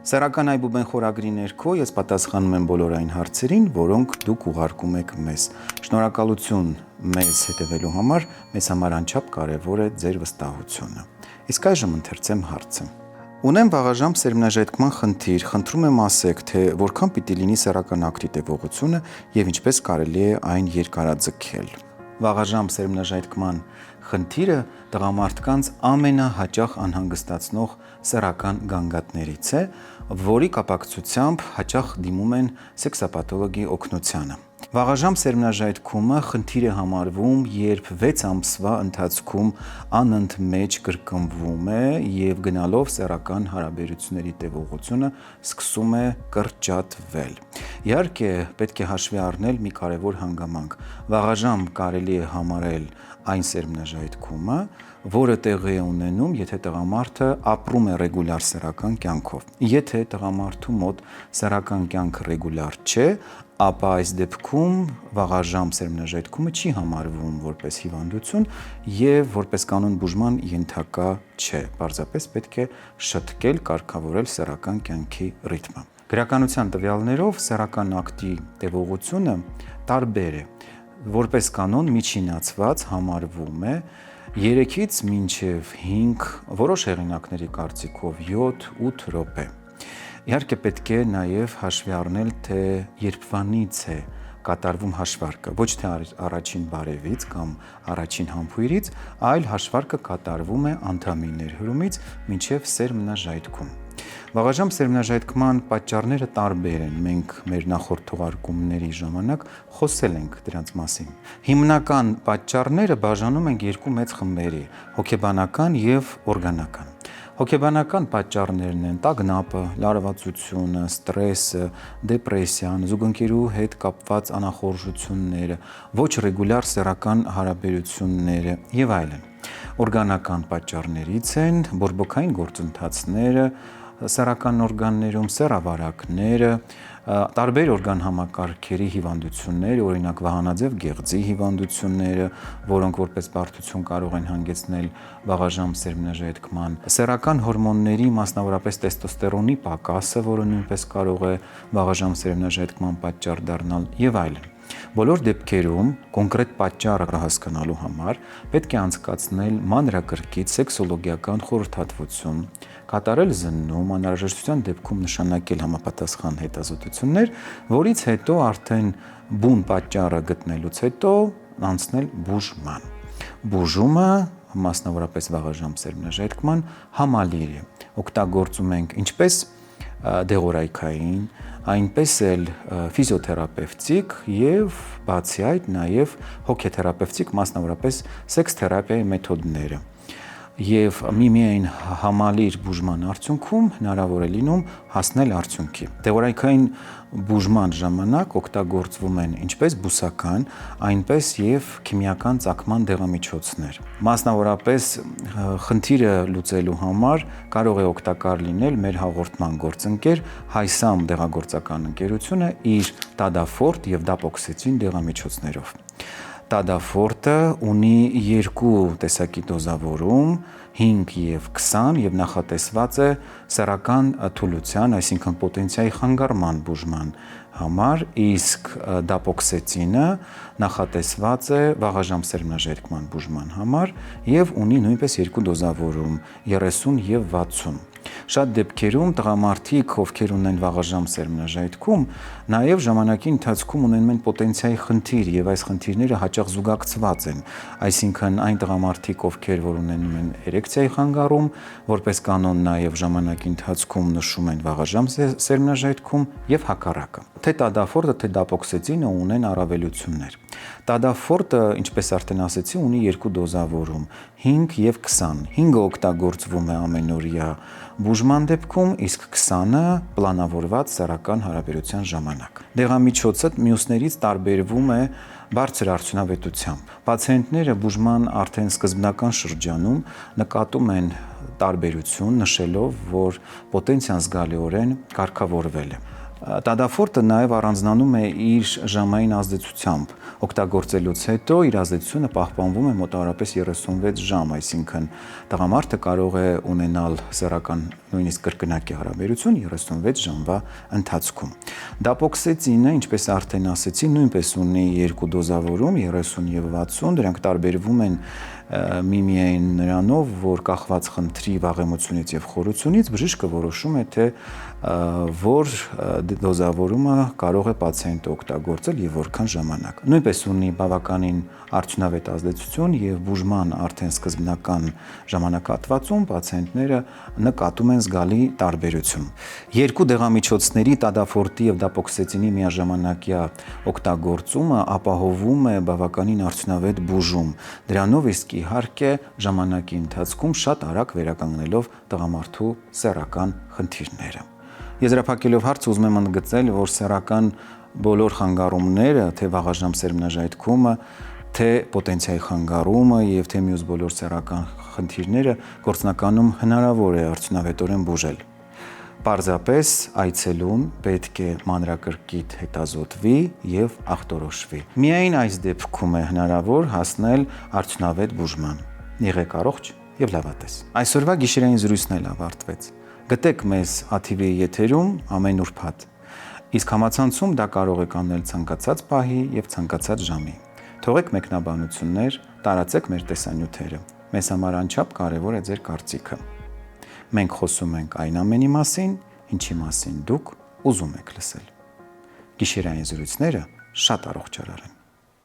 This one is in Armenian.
Սեռական այբուբեն խորագրի ներքո ես պատասխանում եմ բոլոր այն հարցերին, որոնք դուք ուղարկում եք մեզ։ Շնորհակալություն մեզ հետևելու համար, մեզ համար անչափ կարևոր է ձեր վստահությունը։ Իսկ այժմ ընթերցեմ հարցը։ Ունեմ վաղաժամ սերմնաժայթքման խնդիր, խնդրում եմ ասեք, թե որքան պիտի լինի սեռական ակտի տևողությունը եւ ինչպես կարելի է այն երկարաձգել։ Վաղաժամ սերմնաժայթքման խնդիրը տղամարդկանց ամենահաճախ անհանգստացնող սեռական գանգատներից է, որի կապակցությամբ հաճախ դիմում են սեքսապաթոլոգի օգնությանը։ Վաղաժամ սերմնաժայթքումը խնդիր է համարվում, երբ 6 ամսվա ընթացքում անընդմեջ կրկնվում է եւ գնալով սեռական հարաբերությունների տևողությունը սկսում է կրճատվել։ Իհարկե, պետք է հաշվի առնել մի կարևոր հանգամանք։ Վաղաժամ կարելի է համարել այն սերմնաժայթքումը, որը տեղի է ունենում, եթե տղամարդը ապրում է ռեգուլյար սեռական կյանքով։ Եթե տղամարդու մոտ սեռական կյանքը ռեգուլյար չէ, ապա այս դեպքում վաղաժամ սերմնաժայթքումը չի համարվում որպես հիվանդություն եւ որպես կանոն բուժման ենթակա չէ։ Պարզապես պետք է շտկել, կարգավորել սեռական կյանքի ռիթմը։ Գրականության տվյալներով սեռական ակտի տևողությունը տարբեր է։ Որպես կանոն միջինացված համարվում է 3-ից մինչև 5, որոշ հեղինակների կարծիքով 7-8 րոպե։ Իհարկե պետք է նաև հաշվի առնել, թե երբվանից է կատարվում հաշվարկը, ոչ թե առաջին բարևից կամ առաջին համբույրից, այլ հաշվարկը կատարվում է անդամի ներհրումից մինչև սերմնաժայթքում։ Վաղաժամ սերմնաժայթքման պատճառները տարբեր են, մենք մեր նախորդ թողարկումների ժամանակ խոսել ենք դրանց մասին։ Հիմնական պատճառները բաժանում ենք երկու մեծ խմբերի՝ հոգեբանական եւ օրգանական։ Հոգեբանական պատճառներն են տագնապը, լարվածությունը, ստրեսը, դեպրեսիան, զուգընկերու հետ կապված անախորժությունները, ոչ ռեգուլյար սեռական հարաբերությունները եւ այլն։ Օրգանական պատճառներից են բորբոքային գործընթացները, սեռական օրգաններում սեռավարակները, տարբեր օրգան համակարգերի հիվանդությունները, օրինակ վահանաձև գեղձի հիվանդությունները, որոնք որպես բարդություն կարող են հանգեցնել վաղաժամ սերմնաժայթքման, սեռական հորմոնների, մասնավորապես տեստոստերոնի պակասը, որը նույնպես կարող է վաղաժամ սերմնաժայթքման պատճառ դառնալ եւ այլն։ Բոլոր դեպքերում կոնկրետ պատճառը հասկանալու համար պետք է անցկացնել մանրակրկիտ սեքսոլոգիական խորհրդատվություն, կատարել զննում, անհրաժեշտության դեպքում նշանակել համապատասխան հետազոտություններ, որից հետո արդեն բուն պատճառը գտնելուց հետո անցնել բուժման։ Բուժումը, մասնավորապես վաղաժամ սերմնաժայթքման, համալիր է։ Օգտագործում ենք ինչպես դեղորայքային, այնպես էլ ֆիզիոթերապևտիկ եւ բացի այդ նաեւ հոգեթերապևտիկ, մասնավորապես սեքս թերապիայի մեթոդները։ Եվ միմիայն համալիր բուժման արդյունքում հնարավոր է լինում հասնել արդյունքի։ Դեղորայքային բուժման ժամանակ օգտագործվում են ինչպես բուսական, այնպես եւ քիմիական ծագման դեղամիջոցներ։ Մասնավորապես խնդիրը լուծելու համար կարող է օգտակար լինել մեր հաղորդման գործընկեր Հայսամ դեղագործական ընկերությունը իր Տադաֆորտ եւ Դապոքսեցին դեղամիջոցներով։ Տադաֆորտը ունի երկու տեսակի դոզավորում՝ 5 եւ 20 եւ նախատեսված է սեռական թուլության, այսինքն պոտենցիայի խանգարման բուժման համար, իսկ դապոքսեցինը նախատեսված է վաղաժամ սերմնաժայթքման բուժման համար եւ ունի նույնպես երկու դոզավորում՝ 30 եւ 60։ Շատ դեպքերում տղամարդիկ, ովքեր ունեն վաղաժամ սերմնաժայթքում, նաև ժամանակի ընթացքում ունենում են պոտենցիայի խնդիր եւ այս խնդիրները հաճախ զուգակցված են, այսինքն այն տղամարդիկ, ովքեր որ ունենում են էրեկցիայի խանգարում, որպես կանոն նաև ժամանակի ընթացքում նշում են վաղաժամ սերմնաժայթքում եւ հակառակը։ Թե տադաֆորտը, թե դապոքսեցինը ունեն առավելություններ։ Տադաֆորտը, ինչպես արդեն ասեցի, ունի երկու դոզավորում՝ 5 եւ 20։ 5-ը օգտագործվում է ամենօրյա բուժման դեպքում, իսկ 20-ը պլանավորված սեռական հարաբերության ժամանակ։ Դեղամիջոցը մյուսներից տարբերվում է բարձր արդյունավետությամբ։ Պացիենտները բուժման արդեն սկզբնական շրջանում նկատում են տարբերություն, նշելով, որ պոտենցիան զգալիորեն կարգավորվել է։ Տադաֆորտը նաև առանձնանում է իր ժամային ազդեցությամբ։ Օգտագործելուց հետո իր ազդեցությունը պահպանվում է մոտավորապես 36 ժամ, այսինքն տղամարդը կարող է ունենալ սեռական նույնիսկ կրկնակի հարաբերություն 36 ժամվա ընթացքում։ Դապոքսեցինը, ինչպես արդեն ասեցի, նույնպես ունի երկու դոզավորում 30 եւ 60, դրանք տարբերվում են միմիայն նրանով, որ կախված խնդրի վաղեմությունից եւ խորությունից բժիշկը որոշում է, թե որ դոզավորումը կարող է պացիենտը օգտագործել եւ որքան ժամանակ։ Նույնպես ունի բավականին արդյունավետ ազդեցություն եւ բուժման արդեն սկզբնական ժամանակահատվածում պացիենտները նկատում են զգալի տարբերություն։ Երկու դեղամիջոցների տադաֆորտի եւ դապոքսեցինի միաժամանակյա օգտագործումը ապահովում է բավականին արդյունավետ բուժում։ Դրանով իսկ իհարկե ժամանակի ընթացքում շատ արագ վերականգնելով տղամարդու սեռական խնդիրները։ Եզրափակելով հարցը ուզում եմ ընդգծել, որ սեռական բոլոր խանգարումները, թե վաղաժամ սերմնաժայթքումը, թե պոտենցիայի խանգարումը եւ թե մյուս բոլոր սեռական խնդիրները գործնականում հնարավոր է արդյունավետորեն բուժել։ Պարզապես այցելուն պետք է մանրակրկիտ հետազոտվի եւ ախտորոշվի։ Միայն այս դեպքում է հնարավոր հասնել արդյունավետ բուժման։ Եղեք առողջ եւ լավատես։ Այսօրվա գիշերային զրույցն էլ ավարտվեց։ Գտեք մեզ ATV-ի եթերում ամեն ուրբաթ։ Իսկ համացանցում դա կարող եք անել ցանկացած պահի եւ ցանկացած ժամի։ Թողեք մեկնաբանություններ, տարածեք մեր տեսանյութերը։ Մեզ համար անչափ կարևոր է ձեր կարծիքը։ Մենք խոսում ենք այն ամենի մասին, ինչի մասին դուք ուզում եք լսել։ Գիշերային զրույցները շատ առողջարար են։